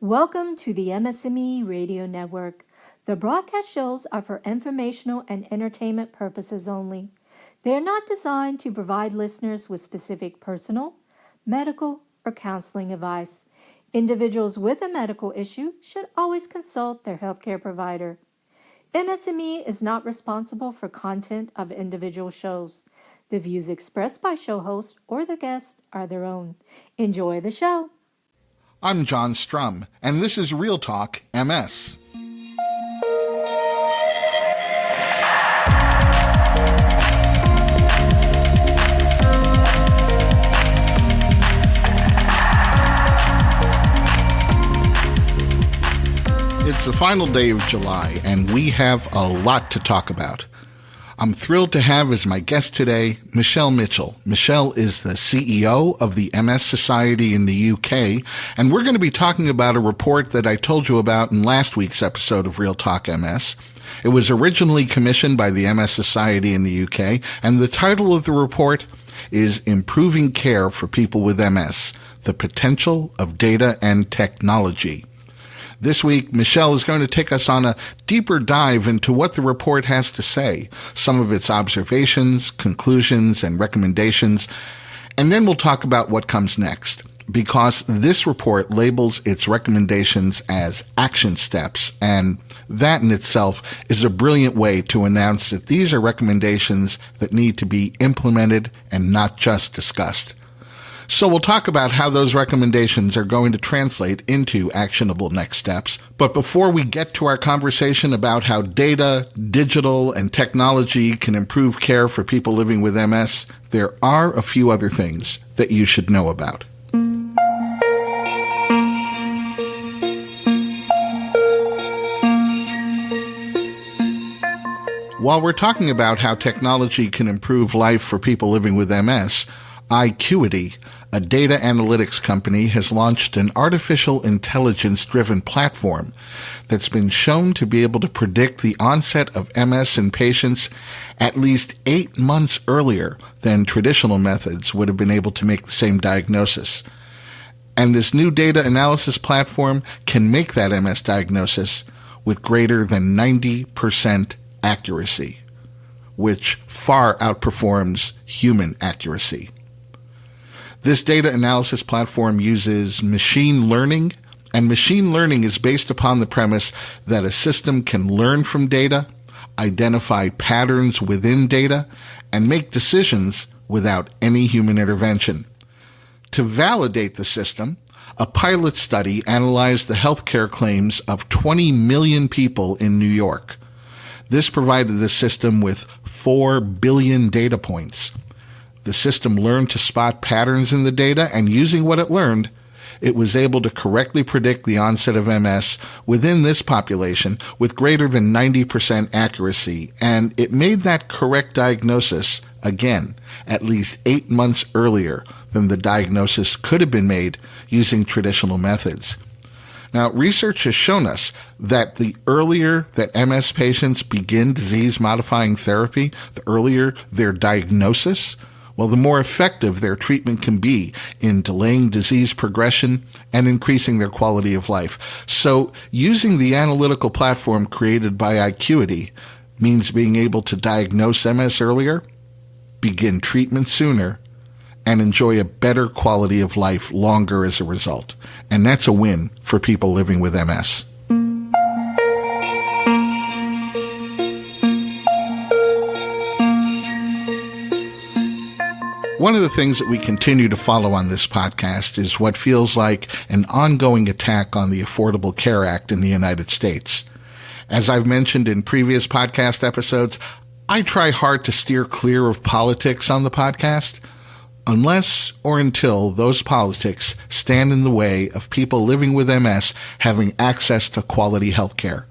Welcome to the MS&Me Radio Network. The broadcast shows are for informational and entertainment purposes only. They are not designed to provide listeners with specific personal, medical, or counseling advice. Individuals with a medical issue should always consult their healthcare provider. MS&Me is not responsible for content of individual shows. The views expressed by show hosts or the guests are their own. Enjoy the show. I'm John Strum, and this is RealTalk MS. It's the final day of July, and we have a lot to talk about. I'm thrilled to have as my guest today, Michelle Mitchell. Michelle is the CEO of the MS Society in the UK, and we're going to be talking about a report that I told you about in last week's episode of Real Talk MS. It was originally commissioned by the MS Society in the UK, and the title of the report is Improving Care for People with MS, the Potential of Data and Technology. This week, Michelle is going to take us on a deeper dive into what the report has to say, some of its observations, conclusions, and recommendations, and then we'll talk about what comes next, because this report labels its recommendations as action steps, and that in itself is a brilliant way to announce that these are recommendations that need to be implemented and not just discussed. So we'll talk about how those recommendations are going to translate into actionable next steps. But before we get to our conversation about how data, digital, and technology can improve care for people living with MS, there are a few other things that you should know about. While we're talking about how technology can improve life for people living with MS, iQity, a data analytics company, has launched an artificial intelligence-driven platform that's been shown to be able to predict the onset of MS in patients at least 8 months earlier than traditional methods would have been able to make the same diagnosis. And this new data analysis platform can make that MS diagnosis with greater than 90% accuracy, which far outperforms human accuracy. This data analysis platform uses machine learning, and machine learning is based upon the premise that a system can learn from data, identify patterns within data, and make decisions without any human intervention. To validate the system, a pilot study analyzed the healthcare claims of 20 million people in New York. This provided the system with 4 billion data points. The system learned to spot patterns in the data, and using what it learned, it was able to correctly predict the onset of MS within this population with greater than 90% accuracy, and it made that correct diagnosis, again, at least 8 months earlier than the diagnosis could have been made using traditional methods. Now, research has shown us that the earlier that MS patients begin disease-modifying therapy, the earlier their diagnosis, well, the more effective their treatment can be in delaying disease progression and increasing their quality of life. So using the analytical platform created by iQity means being able to diagnose MS earlier, begin treatment sooner, and enjoy a better quality of life longer as a result. And that's a win for people living with MS. One of the things that we continue to follow on this podcast is what feels like an ongoing attack on the Affordable Care Act in the United States. As I've mentioned in previous podcast episodes, I try hard to steer clear of politics on the podcast, unless or until those politics stand in the way of people living with MS having access to quality health care.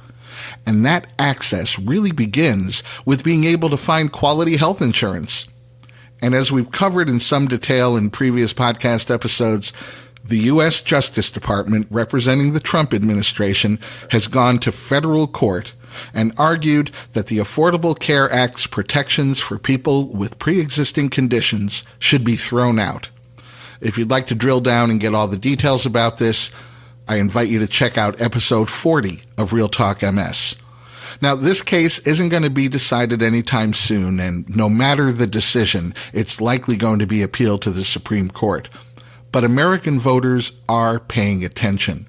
And that access really begins with being able to find quality health insurance. And as we've covered in some detail in previous podcast episodes, the U.S. Justice Department, representing the Trump administration, has gone to federal court and argued that the Affordable Care Act's protections for people with pre-existing conditions should be thrown out. If you'd like to drill down and get all the details about this, I invite you to check out episode 40 of Real Talk MS. Now, this case isn't going to be decided anytime soon, and no matter the decision, it's likely going to be appealed to the Supreme Court. But American voters are paying attention.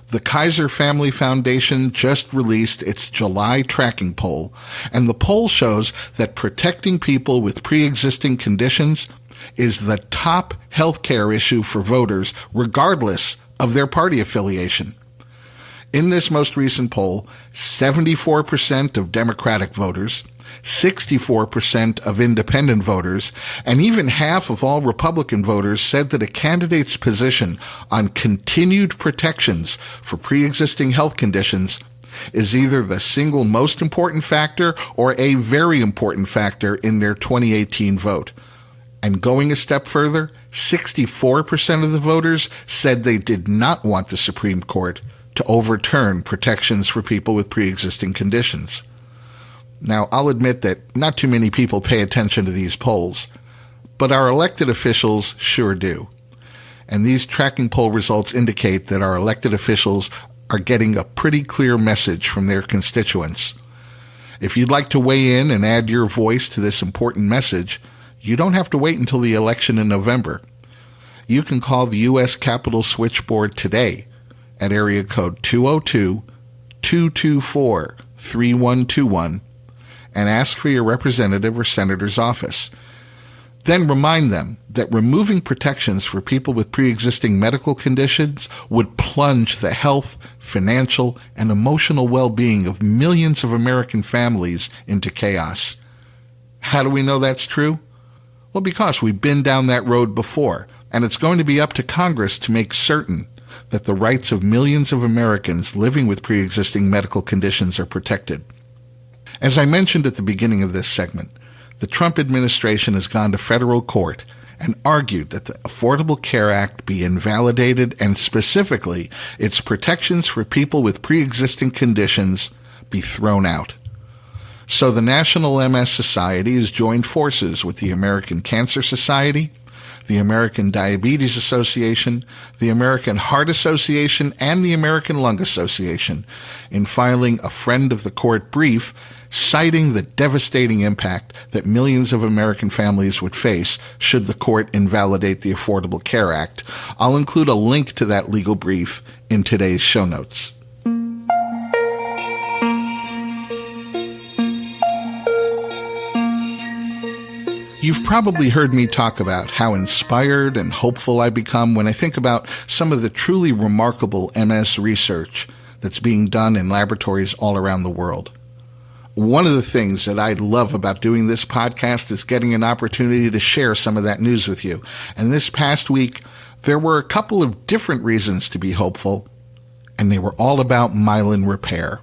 The Kaiser Family Foundation just released its July tracking poll, and the poll shows that protecting people with pre-existing conditions is the top healthcare issue for voters, regardless of their party affiliation. In this most recent poll, 74% of Democratic voters, 64% of independent voters, and even half of all Republican voters said that a candidate's position on continued protections for pre-existing health conditions is either the single most important factor or a very important factor in their 2018 vote. And going a step further, 64% of the voters said they did not want the Supreme Court to overturn protections for people with pre-existing conditions. Now, I'll admit that not too many people pay attention to these polls, but our elected officials sure do. And these tracking poll results indicate that our elected officials are getting a pretty clear message from their constituents. If you'd like to weigh in and add your voice to this important message, you don't have to wait until the election in November. You can call the U.S. Capitol switchboard today at area code 202-224-3121 and ask for your representative or senator's office. Then remind them that removing protections for people with pre-existing medical conditions would plunge the health, financial, and emotional well-being of millions of American families into chaos. How do we know that's true? Well, because we've been down that road before, and it's going to be up to Congress to make certain that the rights of millions of Americans living with pre-existing medical conditions are protected. As I mentioned at the beginning of this segment, the Trump administration has gone to federal court and argued that the Affordable Care Act be invalidated and specifically its protections for people with pre-existing conditions be thrown out. So the National MS Society has joined forces with the American Cancer Society, the American Diabetes Association, the American Heart Association, and the American Lung Association in filing a friend of the court brief citing the devastating impact that millions of American families would face should the court invalidate the Affordable Care Act. I'll include a link to that legal brief in today's show notes. You've probably heard me talk about how inspired and hopeful I become when I think about some of the truly remarkable MS research that's being done in laboratories all around the world. One of the things that I love about doing this podcast is getting an opportunity to share some of that news with you. And this past week, there were a couple of different reasons to be hopeful, and they were all about myelin repair.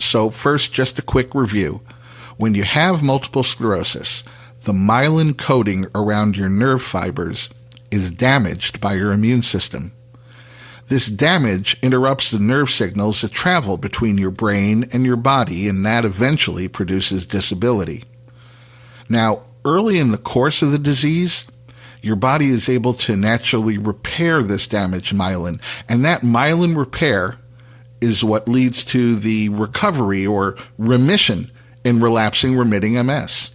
So first, just a quick review. When you have multiple sclerosis, the myelin coating around your nerve fibers is damaged by your immune system. This damage interrupts the nerve signals that travel between your brain and your body, and that eventually produces disability. Now, early in the course of the disease, your body is able to naturally repair this damaged myelin, and that myelin repair is what leads to the recovery or remission in relapsing remitting MS.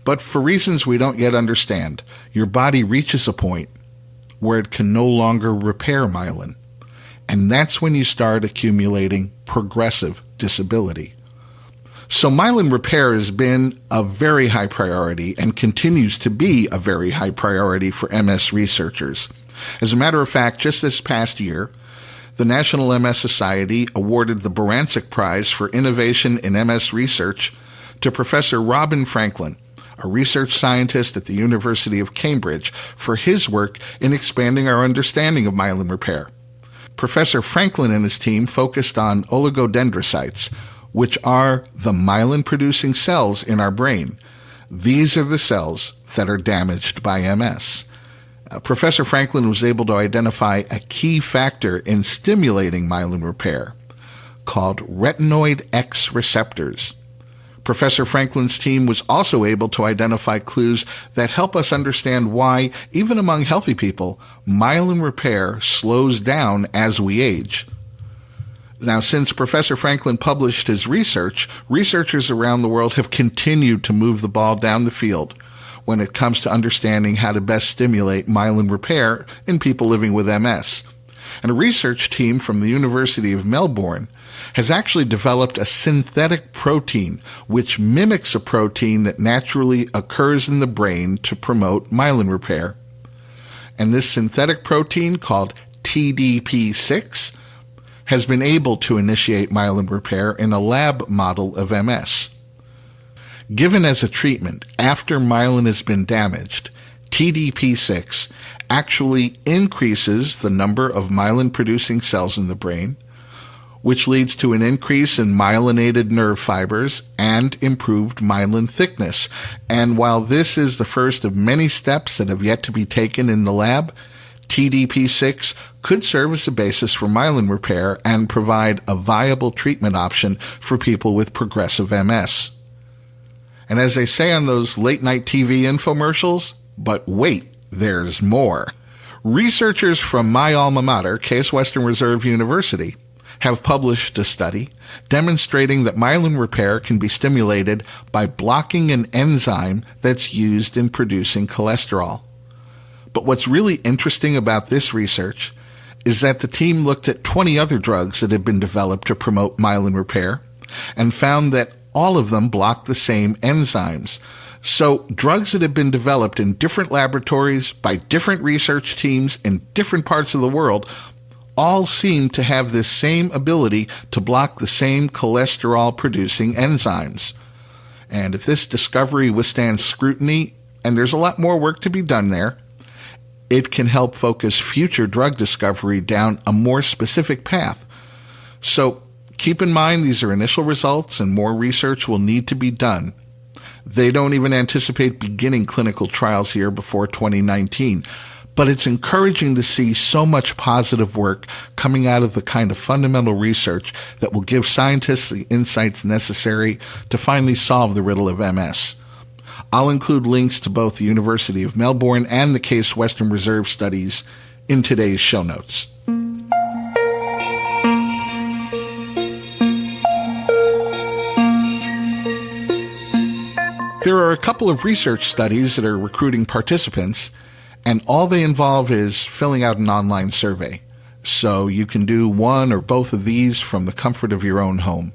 But for reasons we don't yet understand, your body reaches a point where it can no longer repair myelin. And that's when you start accumulating progressive disability. So myelin repair has been a very high priority and continues to be a very high priority for MS researchers. As a matter of fact, just this past year, the National MS Society awarded the Barancik Prize for Innovation in MS Research to Professor Robin Franklin, a research scientist at the University of Cambridge, for his work in expanding our understanding of myelin repair. Professor Franklin and his team focused on oligodendrocytes, which are the myelin-producing cells in our brain. These are the cells that are damaged by MS. Professor Franklin was able to identify a key factor in stimulating myelin repair called retinoid X receptors. Professor Franklin's team was also able to identify clues that help us understand why, even among healthy people, myelin repair slows down as we age. Now, since Professor Franklin published his research, researchers around the world have continued to move the ball down the field when it comes to understanding how to best stimulate myelin repair in people living with MS. And a research team from the University of Melbourne has actually developed a synthetic protein which mimics a protein that naturally occurs in the brain to promote myelin repair. And this synthetic protein, called TDP6, has been able to initiate myelin repair in a lab model of MS. Given as a treatment after myelin has been damaged, TDP6 actually increases the number of myelin-producing cells in the brain, which leads to an increase in myelinated nerve fibers and improved myelin thickness. And while this is the first of many steps that have yet to be taken in the lab, TDP6 could serve as a basis for myelin repair and provide a viable treatment option for people with progressive MS. And as they say on those late-night TV infomercials, but wait, there's more. Researchers from my alma mater, Case Western Reserve University, have published a study demonstrating that myelin repair can be stimulated by blocking an enzyme that's used in producing cholesterol. But what's really interesting about this research is that the team looked at 20 other drugs that had been developed to promote myelin repair and found that all of them block the same enzymes. So drugs that have been developed in different laboratories by different research teams in different parts of the world all seem to have this same ability to block the same cholesterol-producing enzymes. And if this discovery withstands scrutiny, and there's a lot more work to be done there, it can help focus future drug discovery down a more specific path. So keep in mind these are initial results and more research will need to be done. They don't even anticipate beginning clinical trials here before 2019. But it's encouraging to see so much positive work coming out of the kind of fundamental research that will give scientists the insights necessary to finally solve the riddle of MS. I'll include links to both the University of Melbourne and the Case Western Reserve studies in today's show notes. There are a couple of research studies that are recruiting participants, and all they involve is filling out an online survey. So you can do one or both of these from the comfort of your own home.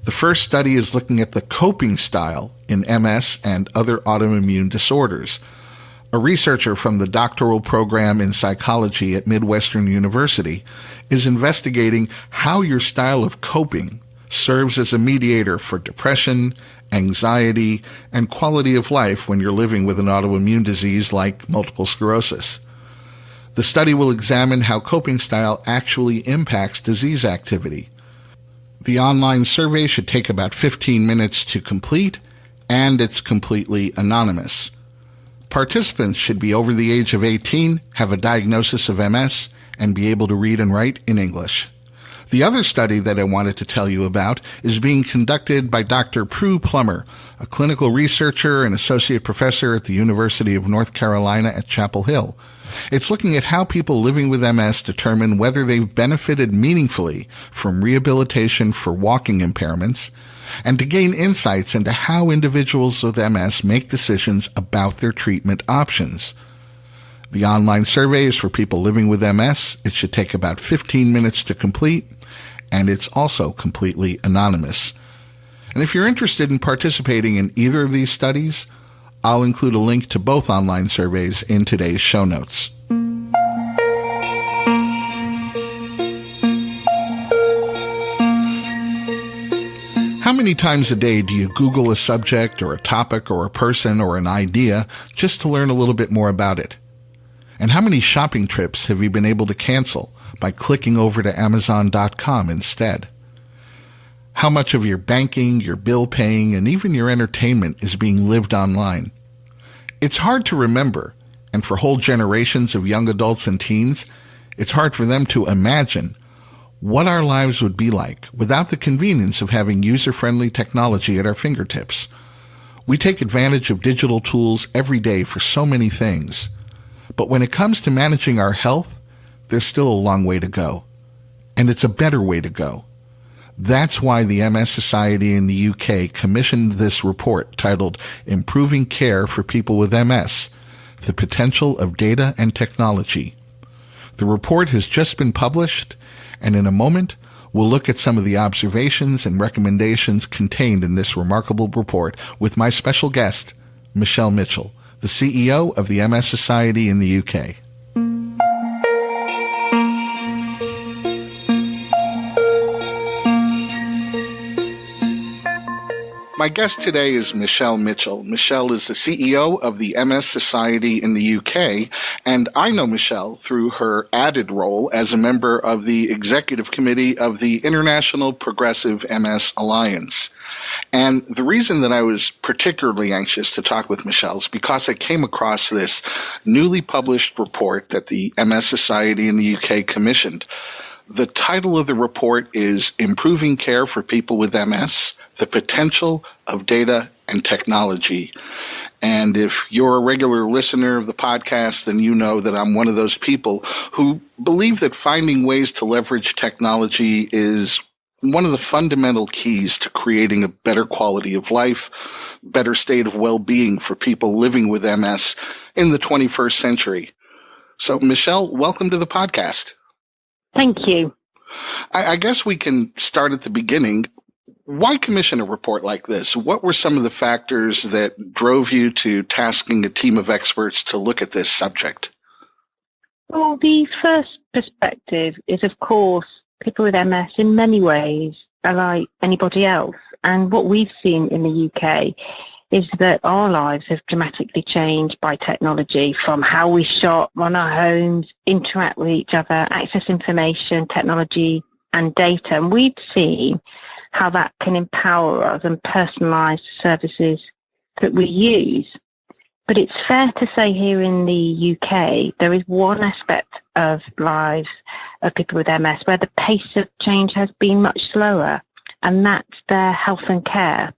The first study is looking at the coping style in MS and other autoimmune disorders. A researcher from the doctoral program in psychology at Midwestern University is investigating how your style of coping serves as a mediator for depression, anxiety, and quality of life when you're living with an autoimmune disease like multiple sclerosis. The study will examine how coping style actually impacts disease activity. The online survey should take about 15 minutes to complete, and it's completely anonymous. Participants should be over the age of 18, have a diagnosis of MS, and be able to read and write in English. The other study that I wanted to tell you about is being conducted by Dr. Prue Plummer, a clinical researcher and associate professor at the University of North Carolina at Chapel Hill. It's looking at how people living with MS determine whether they've benefited meaningfully from rehabilitation for walking impairments, and to gain insights into how individuals with MS make decisions about their treatment options. The online survey is for people living with MS. It should take about 15 minutes to complete, and it's also completely anonymous. And if you're interested in participating in either of these studies, I'll include a link to both online surveys in today's show notes. How many times a day do you Google a subject or a topic or a person or an idea just to learn a little bit more about it? And how many shopping trips have you been able to cancel by clicking over to Amazon.com instead? How much of your banking, your bill paying, and even your entertainment is being lived online? It's hard to remember, and for whole generations of young adults and teens, it's hard for them to imagine what our lives would be like without the convenience of having user-friendly technology at our fingertips. We take advantage of digital tools every day for so many things. But when it comes to managing our health, there's still a long way to go. And it's a better way to go. That's why the MS Society in the UK commissioned this report titled Improving Care for People with MS, The Potential of Data and Technology. The report has just been published, and in a moment, we'll look at some of the observations and recommendations contained in this remarkable report with my special guest, Michelle Mitchell, the CEO of the MS Society in the UK. My guest today is Michelle Mitchell. Michelle is the CEO of the MS Society in the UK, and I know Michelle through her added role as a member of the Executive Committee of the International Progressive MS Alliance. And the reason that I was particularly anxious to talk with Michelle is because I came across this newly published report that the MS Society in the UK commissioned. The title of the report is Improving Care for People with MS, The Potential of Data and Technology. And if you're a regular listener of the podcast, then you know that I'm one of those people who believe that finding ways to leverage technology is one of the fundamental keys to creating a better quality of life, better state of well-being for people living with MS in the 21st century. So, Michelle, welcome to the podcast. Thank you. I guess we can start at the beginning. Why commission a report like this? What were some of the factors that drove you to tasking a team of experts to look at this subject? Well, the first perspective is, of course, people with MS in many ways are like anybody else. And what we've seen in the UK is that our lives have dramatically changed by technology, from how we shop, run our homes, interact with each other, access information, technology and data. And we've seen how that can empower us and personalise services that we use. But it's fair to say here in the UK, there is one aspect of lives of people with MS where the pace of change has been much slower, and that's their health and care.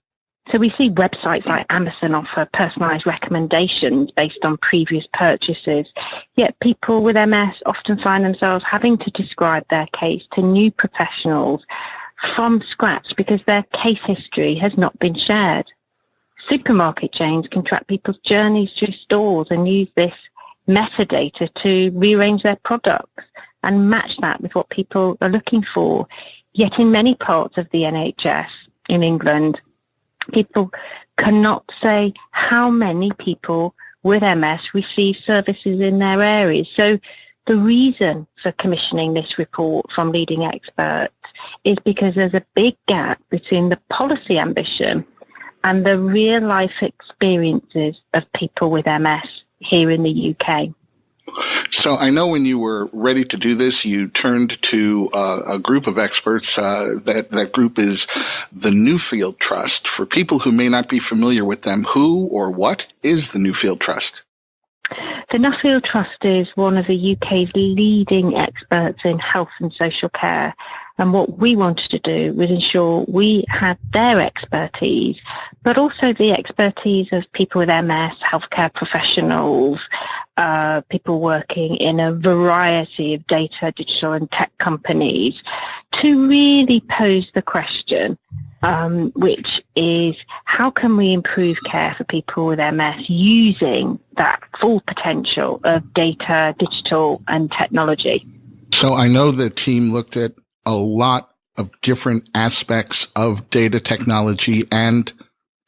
So we see websites like Amazon offer personalised recommendations based on previous purchases, yet people with MS often find themselves having to describe their case to new professionals from scratch because their case history has not been shared. Supermarket chains can track people's journeys through stores and use this metadata to rearrange their products and match that with what people are looking for. Yet in many parts of the NHS in England, people cannot say how many people with MS receive services in their areas. So the reason for commissioning this report from leading experts is because there's a big gap between the policy ambition and the real-life experiences of people with MS here in the UK. So I know when you were ready to do this, you turned to a group of experts. That group is the Newfield Trust. For people who may not be familiar with them, who or what is the Newfield Trust? The Nuffield Trust is one of the UK's leading experts in health and social care, and what we wanted to do was ensure we had their expertise, but also the expertise of people with MS, healthcare professionals, people working in a variety of data, digital and tech companies, to really pose the question, which is how can we improve care for people with MS using that full potential of data, digital and technology? So I know the team looked at a lot of different aspects of data technology and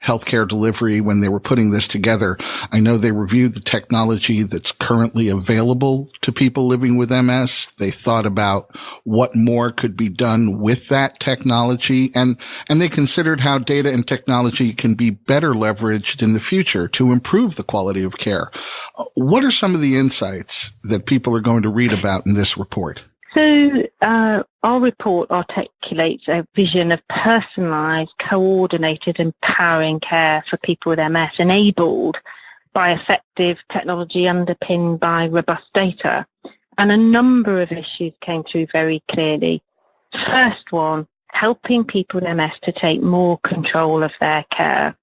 healthcare delivery when they were putting this together. I know they reviewed the technology that's currently available to people living with MS. They thought about what more could be done with that technology, and they considered how data and technology can be better leveraged in the future to improve the quality of care. What are some of the insights that people are going to read about in this report? So our report articulates a vision of personalised, coordinated, empowering care for people with MS, enabled by effective technology underpinned by robust data. And a number of issues came through very clearly. First one, helping people with MS to take more control of their care.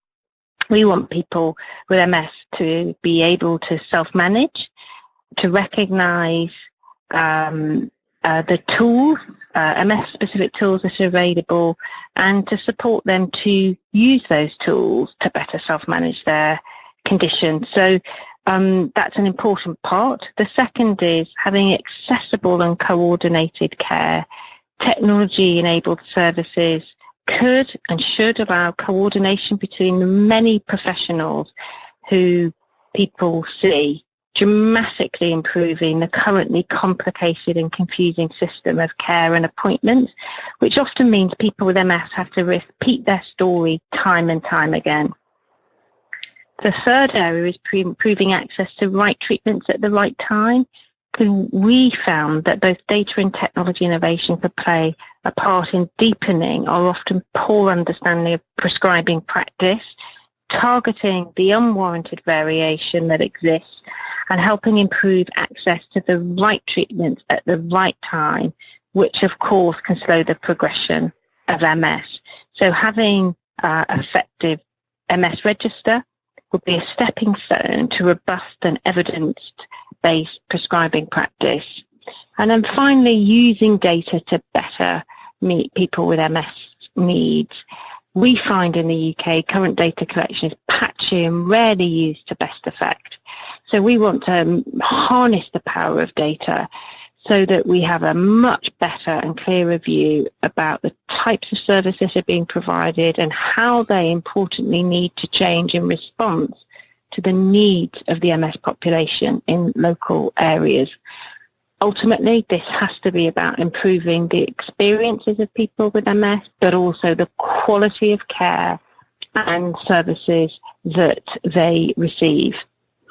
We want people with MS to be able to self-manage, to recognise the tools, MS-specific tools that are available, and to support them to use those tools to better self-manage their condition. So that's an important part. The second is having accessible and coordinated care. Technology-enabled services could and should allow coordination between the many professionals who people see, dramatically improving the currently complicated and confusing system of care and appointments, which often means people with MS have to repeat their story time and time again. The third area is improving access to right treatments at the right time. Because we found that both data and technology innovation could play a part in deepening our often poor understanding of prescribing practice, targeting the unwarranted variation that exists, and helping improve access to the right treatments at the right time, which of course can slow the progression of MS. So having effective MS register would be a stepping stone to robust and evidence-based prescribing practice. And then finally, using data to better meet people with MS needs. We find in the UK current data collection is patchy and rarely used to best effect. So we want to harness the power of data so that we have a much better and clearer view about the types of services that are being provided and how they importantly need to change in response to the needs of the MS population in local areas. Ultimately, this has to be about improving the experiences of people with MS, but also the quality of care and services that they receive.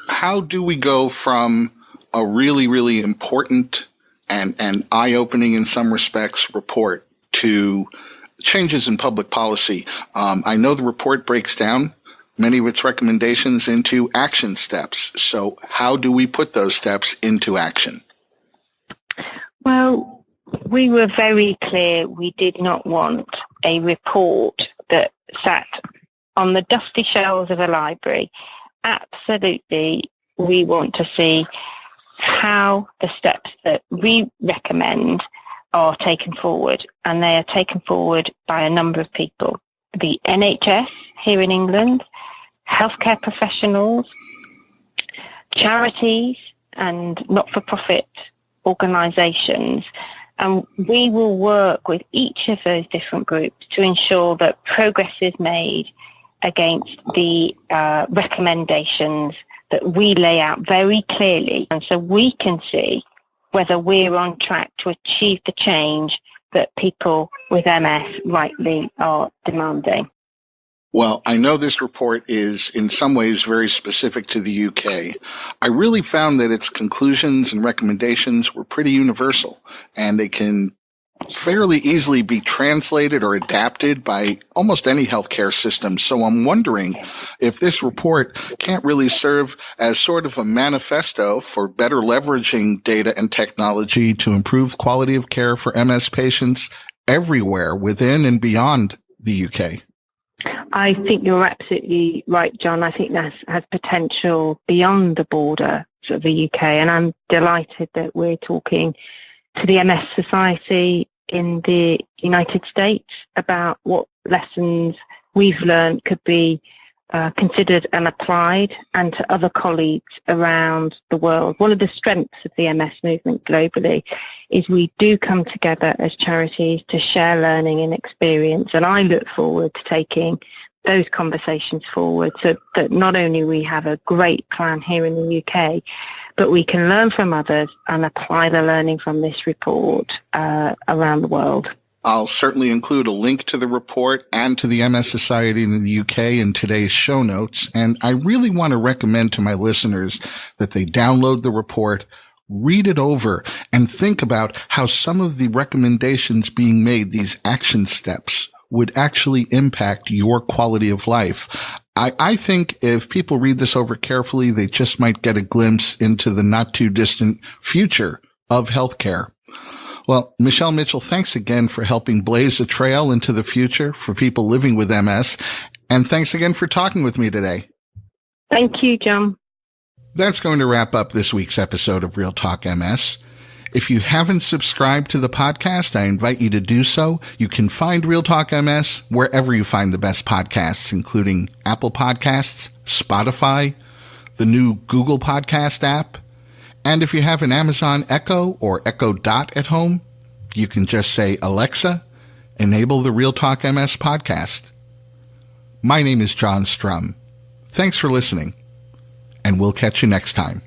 How do we go from a really, really important and eye-opening in some respects report to changes in public policy? I know the report breaks down many of its recommendations into action steps. So how do we put those steps into action? Well, we were very clear we did not want a report that sat on the dusty shelves of a library. Absolutely, we want to see how the steps that we recommend are taken forward, and they are taken forward by a number of people. The NHS here in England, healthcare professionals, charities and not-for-profit organisations, and we will work with each of those different groups to ensure that progress is made against the recommendations that we lay out very clearly, and so we can see whether we're on track to achieve the change that people with MS rightly are demanding. Well, I know this report is in some ways very specific to the UK. I really found that its conclusions and recommendations were pretty universal, and they can fairly easily be translated or adapted by almost any healthcare system. So I'm wondering if this report can't really serve as sort of a manifesto for better leveraging data and technology to improve quality of care for MS patients everywhere within and beyond the UK. I think you're absolutely right, John. I think that has potential beyond the border of the UK, and I'm delighted that we're talking to the MS Society in the United States about what lessons we've learned could be considered and applied, and to other colleagues around the world. One of the strengths of the MS movement globally is we do come together as charities to share learning and experience, and I look forward to taking those conversations forward so that not only we have a great plan here in the UK, but we can learn from others and apply the learning from this report around the world. I'll certainly include a link to the report and to the MS Society in the UK in today's show notes. And I really want to recommend to my listeners that they download the report, read it over, and think about how some of the recommendations being made, these action steps, would actually impact your quality of life. I think if people read this over carefully, they just might get a glimpse into the not too distant future of healthcare. Well, Michelle Mitchell, thanks again for helping blaze a trail into the future for people living with MS. And thanks again for talking with me today. Thank you, John. That's going to wrap up this week's episode of Real Talk MS. If you haven't subscribed to the podcast, I invite you to do so. You can find Real Talk MS wherever you find the best podcasts, including Apple Podcasts, Spotify, the new Google Podcast app. And if you have an Amazon Echo or Echo Dot at home, you can just say, Alexa, enable the Real Talk MS podcast. My name is John Strum. Thanks for listening, and we'll catch you next time.